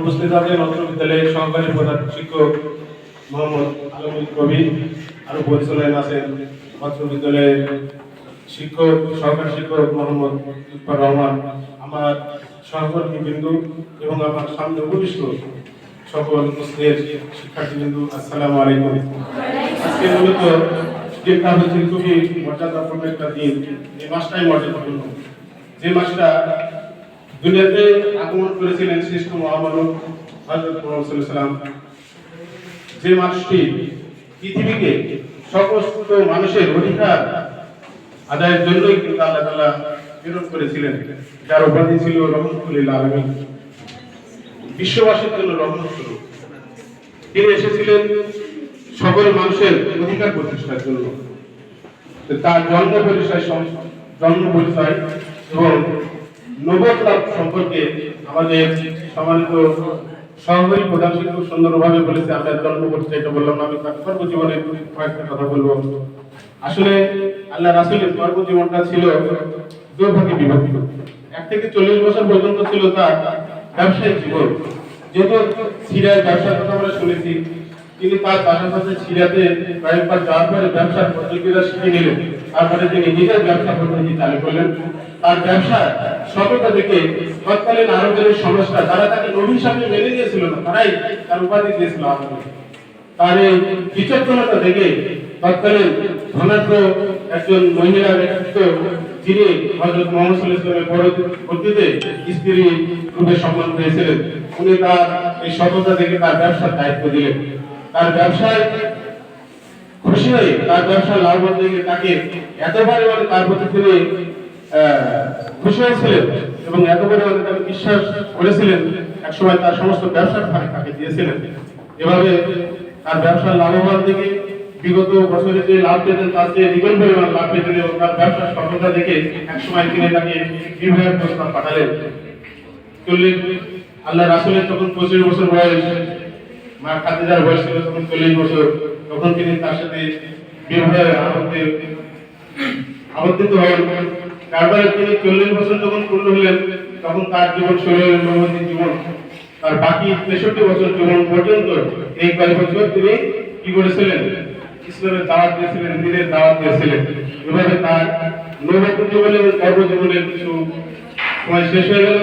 উপস্থিত আছেন অত্র বিদ্যালয়ের সহকারী প্রধান শিক্ষক মোহাম্মদ আলমুল কবির, আরো পরিচালনায় আছেন অত্র বিদ্যালয়ের শিক্ষক সহকারী শিক্ষক মোহাম্মদ লুৎফর রহমান, আমার সহকর্মী বিন্দু এবং আমার সামনে উপবিষ্ট সকল উপস্থিত শিক্ষার্থীবৃন্দ, আসসালামু আলাইকুম। আজকে মূলত দিনটা হচ্ছে খুবই মর্যাদাপূর্ণ একটা দিন। এই মাসটাই মর্যাদাপূর্ণ, যে মাসটা দুনিয়াতে আগমন করেছিলেন শ্রেষ্ঠ মহামানব হযরত মুহাম্মদ সাল্লাল্লাহু আলাইহি ওয়াসাল্লাম, যে মানুষটি পৃথিবীকে সমস্ত মানুষের অধিকার আদায়ের জন্যই কিন্তু আল্লাহ তাআলা প্রেরণ করেছিলেন, যার উপাধি ছিল রহমতুল লিল আলামিন, বিশ্ববাসীর জন্য রহমত স্বরূপ। তিনি এসেছিলেন সকল মানুষের অধিকার প্রতিষ্ঠার জন্য। তার জন্ম পরিচয় এবং নবুয়ত লাভ সম্পর্কে আমাদের সম্মানিত সহকারী প্রধান শিক্ষক সুন্দরভাবে বলেছে। আমরা জন্ম পরিচয়টা বললাম না, আমি তার কর্মজীবনের কয়েকটা কথা বলবো। আসলে আল্লাহ রাসূলের কর্মজীবনটা ছিল দুই ভাগে বিভক্ত। 1 থেকে 40 বছর পর্যন্ত ছিল তার ব্যবসায়িক জীবন। যেহেতু সিরিয়ার ব্যবসার কথা আমরা শুনেছি, তিনি তার পাশাপাশি সিরিয়াতে কয়েকবার যাওয়ার পরে ব্যবসার পদ্ধতিটা শিখে নিলেন। তারপরে তিনি নিজের ব্যবসা পদ্ধতি চালু করলেন। তার ব্যবসা সততা দেখে তৎকালীন আরবের সমস্যা, যারা তাকে নবী হিসাবে মেনে নিয়েছিল না, তারাই তার উপাধি দিয়েছিল আরবে। তার এই বিচক্ষণতা দেখে তৎকালীন ধনাঢ্য একজন মহিলা ব্যক্তিত্ব, যিনি হযরত মুহাম্মদ সাল্লাল্লাহু আলাইহি ওয়াসাল্লামের পরবর্তীতে স্ত্রী রূপে সম্মান পেয়েছিলেন, উনি তার এই সততা দেখে তার ব্যবসার দায়িত্ব দিলেন। তার ব্যবসায় খুশি হয়ে তার ব্যবসা লাভবান দেখে তাকে এত পরিমাণে তার প্রতি তিনি খুশি হয়েছিলেন এবং এত পরিমাণে তাকে বিশ্বাস করেছিলেন, একসময় তার সমস্ত ব্যবসার ভাগ তাকে দিয়েছিলেন। এভাবে তার ব্যবসার লাভবান দেখে বিগত বছরে যে লাভ পেতেন তার চেয়ে দ্বিগুণ পরিমাণ লাভ পেতেন এবং তার ব্যবসার সফলতা দেখে একসময় তিনি তাকে বিবাহের প্রস্তাব পাঠালেন। আল্লাহ রাসূলের তখন 25 বছর বয়স, মা খাদিজার বয়স ছিল তখন 40 বছর। তখন তিনি তার সাথে বিবাহের আবদ্ধিত হন। তারপরে তিনি 40 বছর যখন পূর্ণ হলেন, তখন তার জীবন শুরু হল নবমী জীবন। তার বাকি 63 বছর জীবন পর্যন্ত এই কয়েক বছর তিনি কি করেছিলেন? ইসলামের দাওয়াত দিয়েছিলেন, দ্বীনের দাওয়াত দিয়েছিলেন। এভাবে তার নবুয়ত জীবনের কর্মজীবনের কিছু সময় শেষ হয়ে গেল।